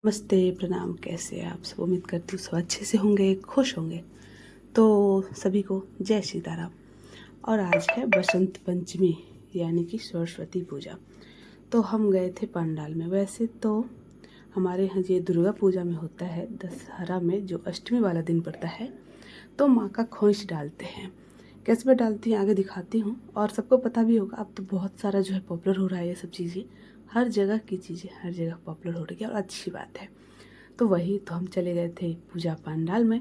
नमस्ते, प्रणाम। कैसे हैं आप सब? उम्मीद करती हूँ सब अच्छे से होंगे, खुश होंगे। तो सभी को जय सीताराम। और आज है बसंत पंचमी यानी कि सरस्वती पूजा। तो हम गए थे पंडाल में। वैसे तो हमारे यहाँ ये दुर्गा पूजा में होता है, दशहरा में जो अष्टमी वाला दिन पड़ता है तो माँ का खोइंच डालते हैं। कैसे में डालती हैं आगे दिखाती हूँ। और सबको पता भी होगा, अब तो बहुत सारा जो है पॉपुलर हो रहा है ये सब चीज़ें। हर जगह की चीज़ें हर जगह पॉपुलर हो रही है और अच्छी बात है। तो वही तो हम चले गए थे पूजा पंडाल में,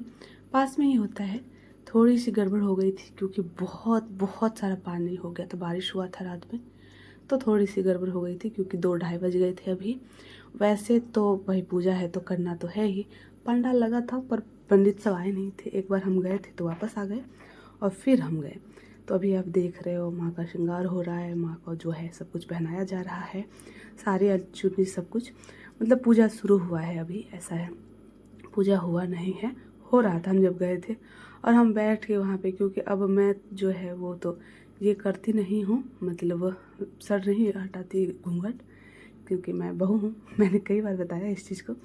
पास में ही होता है। थोड़ी सी गड़बड़ हो गई थी क्योंकि बहुत बहुत सारा पानी हो गया था, बारिश हुआ था रात में। तो थोड़ी सी गड़बड़ हो गई थी क्योंकि 2 ढाई बज गए थे अभी। वैसे तो वही पूजा है तो करना तो है ही। पंडाल लगा था पर पंडित सब आए नहीं थे। एक बार हम गए थे तो वापस आ गए और फिर हम गए। तो अभी आप देख रहे हो माँ का श्रृंगार हो रहा है, माँ को जो है सब कुछ पहनाया जा रहा है, सारी चुन्नी सब कुछ। मतलब पूजा शुरू हुआ है अभी, ऐसा है। पूजा हुआ नहीं है, हो रहा था हम जब गए थे। और हम बैठ के वहाँ पे, क्योंकि अब मैं जो है वो तो ये करती नहीं हूँ, मतलब सर नहीं हटाती घूंघट, क्योंकि मैं बहू हूँ। मैंने कई बार बताया इस चीज़ को।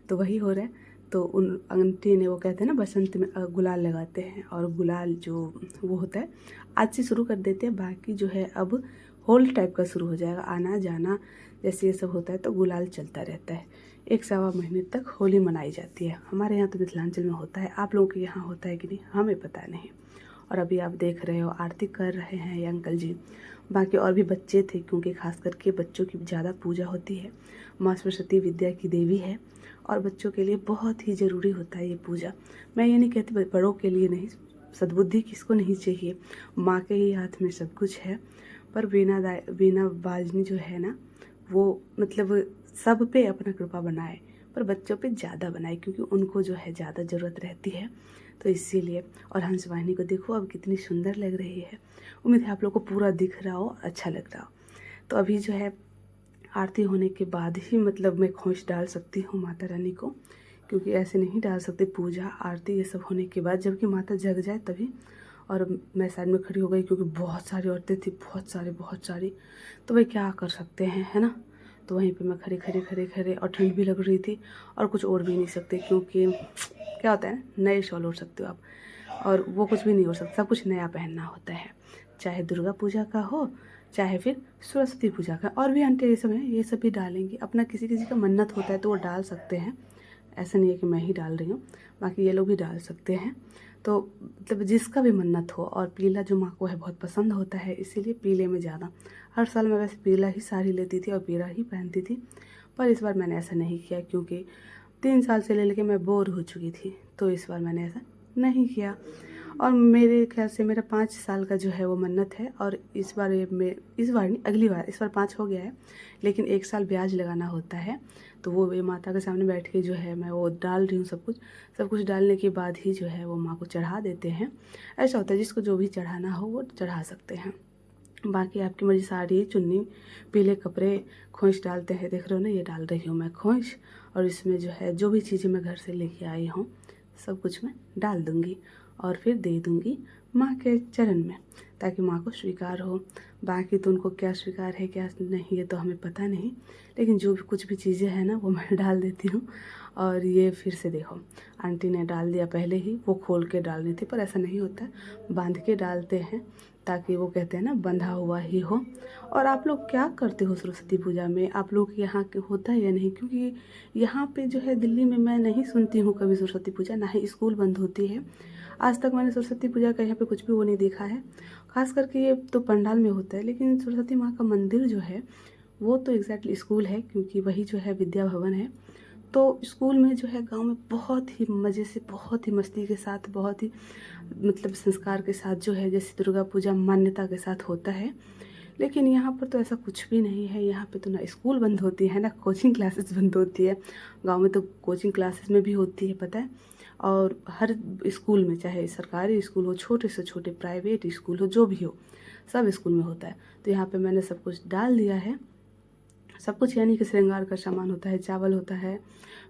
तो वही हो रहा है। तो उन आंटी ने, वो कहते हैं ना बसंत में गुलाल लगाते हैं, और गुलाल जो वो होता है आज से शुरू कर देते हैं। बाकी जो है अब होल टाइप का शुरू हो जाएगा, आना जाना जैसे ये सब होता है तो गुलाल चलता रहता है। 1 सवा महीने तक होली मनाई जाती है। हमारे यहाँ तो मिथिलांचल में होता है, आप लोगों के यहाँ होता है कि नहीं हमें पता नहीं। और अभी आप देख रहे हो आरती कर रहे हैं ये अंकल जी। बाकी और भी बच्चे थे, क्योंकि खास करके बच्चों की ज़्यादा पूजा होती है। माँ सरस्वती विद्या की देवी है और बच्चों के लिए बहुत ही ज़रूरी होता है ये पूजा। मैं ये नहीं कहती बड़ों के लिए नहीं, सद्बुद्धि किसको नहीं चाहिए, माँ के ही हाथ में सब कुछ है। पर वीणा वाजनी जो है ना, वो मतलब सब पे अपना कृपा बनाए, पर बच्चों पे ज़्यादा बनाए, क्योंकि उनको जो है ज़्यादा ज़रूरत रहती है। तो इसीलिए। और हंस वाहिनी को देखो अब कितनी सुंदर लग रही है। उम्मीद है आप लोग को पूरा दिख रहा हो, अच्छा लग रहा हो। तो अभी जो है आरती होने के बाद ही मतलब मैं खोंच डाल सकती हूँ माता रानी को, क्योंकि ऐसे नहीं डाल सकते। पूजा आरती ये सब होने के बाद, जबकि माता जग जाए तभी। और मैं साइड में खड़ी हो गई क्योंकि बहुत सारी औरतें थी, बहुत सारी। तो भाई क्या कर सकते हैं, है ना। तो वहीं पे मैं खड़े और ठंड भी लग रही थी और कुछ और भी नहीं सकते, क्योंकि क्या होता है नए शॉल ओढ़ सकते हो आप, और वो कुछ भी नहीं ओढ़ सकते। सब कुछ नया पहनना होता है, चाहे दुर्गा पूजा का हो चाहे फिर सरस्वती पूजा का। और भी आंटी ये सब हैं, ये सब भी डालेंगी। अपना किसी किसी का मन्नत होता है तो वो डाल सकते हैं, ऐसा नहीं है कि मैं ही डाल रही हूँ, बाकी ये लोग भी डाल सकते हैं। तो मतलब जिसका भी मन्नत हो। और पीला जो माँ को है बहुत पसंद होता है, इसीलिए पीले में ज़्यादा। हर साल मैं वैसे पीला ही साड़ी लेती थी और पीला ही पहनती थी, पर इस बार मैंने ऐसा नहीं किया, क्योंकि 3 साल से ले लेके मैं बोर हो चुकी थी। तो इस बार मैंने ऐसा नहीं किया। और मेरे ख्याल से मेरा 5 साल का जो है वो मन्नत है। और इस बार इस बार नहीं, अगली बार, इस बार 5 हो गया है, लेकिन 1 साल ब्याज लगाना होता है। तो वो ये माता के सामने बैठ के जो है मैं वो डाल रही हूँ सब कुछ डालने के बाद ही जो है वो माँ को चढ़ा देते हैं। ऐसा होता है, जिसको जो भी चढ़ाना हो वो चढ़ा सकते हैं। बाकी आपकी मर्जी, साड़ी चुन्नी पीले कपड़े खोइंच डालते हैं, देख रहे हो ना, ये डाल रही हूँ मैं खोइंच। और इसमें जो है जो भी चीज़ें मैं घर से लेके आई हूँ सब कुछ मैं डाल दूँगी और फिर दे दूँगी माँ के चरण में, ताकि माँ को स्वीकार हो। बाकी तो उनको क्या स्वीकार है क्या नहीं ये तो हमें पता नहीं, लेकिन जो भी कुछ भी चीज़ें हैं ना वो मैं डाल देती हूँ। और ये फिर से देखो आंटी ने डाल दिया पहले ही, वो खोल के डालनी थी, पर ऐसा नहीं होता, बांध के डालते हैं, ताकि वो कहते हैं ना बंधा हुआ ही हो। और आप लोग क्या करते हो सरस्वती पूजा में? आप लोग के यहाँ के होता है या नहीं? क्योंकि यहाँ पे जो है दिल्ली में मैं नहीं सुनती हूँ कभी सरस्वती पूजा, ना ही स्कूल बंद होती है। आज तक मैंने सरस्वती पूजा का यहाँ पे कुछ भी वो नहीं देखा है। खास करके ये तो पंडाल में होता है, लेकिन सरस्वती माँ का मंदिर जो है वो तो एग्जैक्टली स्कूल है, क्योंकि वही जो है विद्या भवन है। तो स्कूल में जो है गांव में बहुत ही मज़े से, बहुत ही मस्ती के साथ, बहुत ही मतलब संस्कार के साथ जो है, जैसे दुर्गा पूजा मान्यता के साथ होता है। लेकिन यहाँ पर तो ऐसा कुछ भी नहीं है। यहाँ पे तो ना स्कूल बंद होती है ना कोचिंग क्लासेस बंद होती है। गांव में तो कोचिंग क्लासेस में भी होती है, पता है। और हर स्कूल में, चाहे सरकारी स्कूल हो, छोटे से छोटे प्राइवेट स्कूल हो, जो भी हो, सब स्कूल में होता है। तो यहाँ पे मैंने सब कुछ डाल दिया है। सब कुछ यानी कि श्रृंगार का सामान होता है, चावल होता है,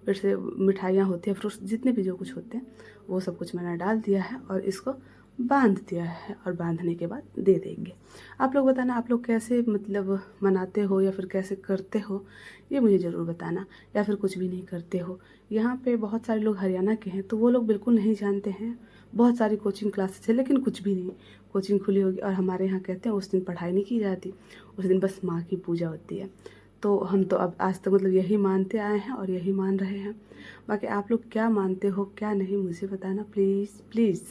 फिर से मिठाइयाँ होती है, फ्रूट्स जितने भी जो कुछ होते हैं वो सब कुछ मैंने डाल दिया है। और इसको बांध दिया है और बांधने के बाद दे देंगे। आप लोग बताना आप लोग कैसे मतलब मनाते हो या फिर कैसे करते हो, ये मुझे ज़रूर बताना, या फिर कुछ भी नहीं करते हो। यहाँ पे बहुत सारे लोग हरियाणा के हैं तो वो लोग बिल्कुल नहीं जानते हैं। बहुत सारी कोचिंग क्लासेस है लेकिन कुछ भी नहीं, कोचिंग खुली होगी और हमारे यहाँ कहते हैं उस दिन पढ़ाई नहीं की जाती, उस दिन बस माँ की पूजा होती है। तो हम तो अब आज तक मतलब यही मानते आए हैं और यही मान रहे हैं। बाकी आप लोग क्या मानते हो क्या नहीं मुझे बताना प्लीज़ प्लीज़।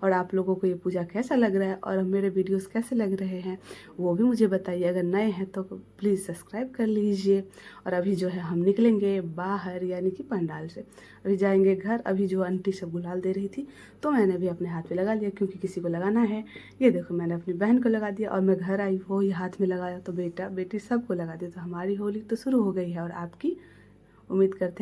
और आप लोगों को ये पूजा कैसा लग रहा है और मेरे वीडियोस कैसे लग रहे हैं वो भी मुझे बताइए। अगर नए हैं तो प्लीज़ सब्सक्राइब कर लीजिए। और अभी जो है हम निकलेंगे बाहर यानी कि पंडाल से, अभी जाएंगे घर। अभी जो आंटी सब गुलाल दे रही थी तो मैंने भी अपने हाथ पे लगा लिया क्योंकि किसी को लगाना है। ये देखो मैंने अपनी बहन को लगा दिया और मैं घर आई वो ही हाथ में लगाया, तो बेटा बेटी सबको लगा दिया। तो हमारी होली तो शुरू हो गई है और आपकी। उम्मीद करते हैं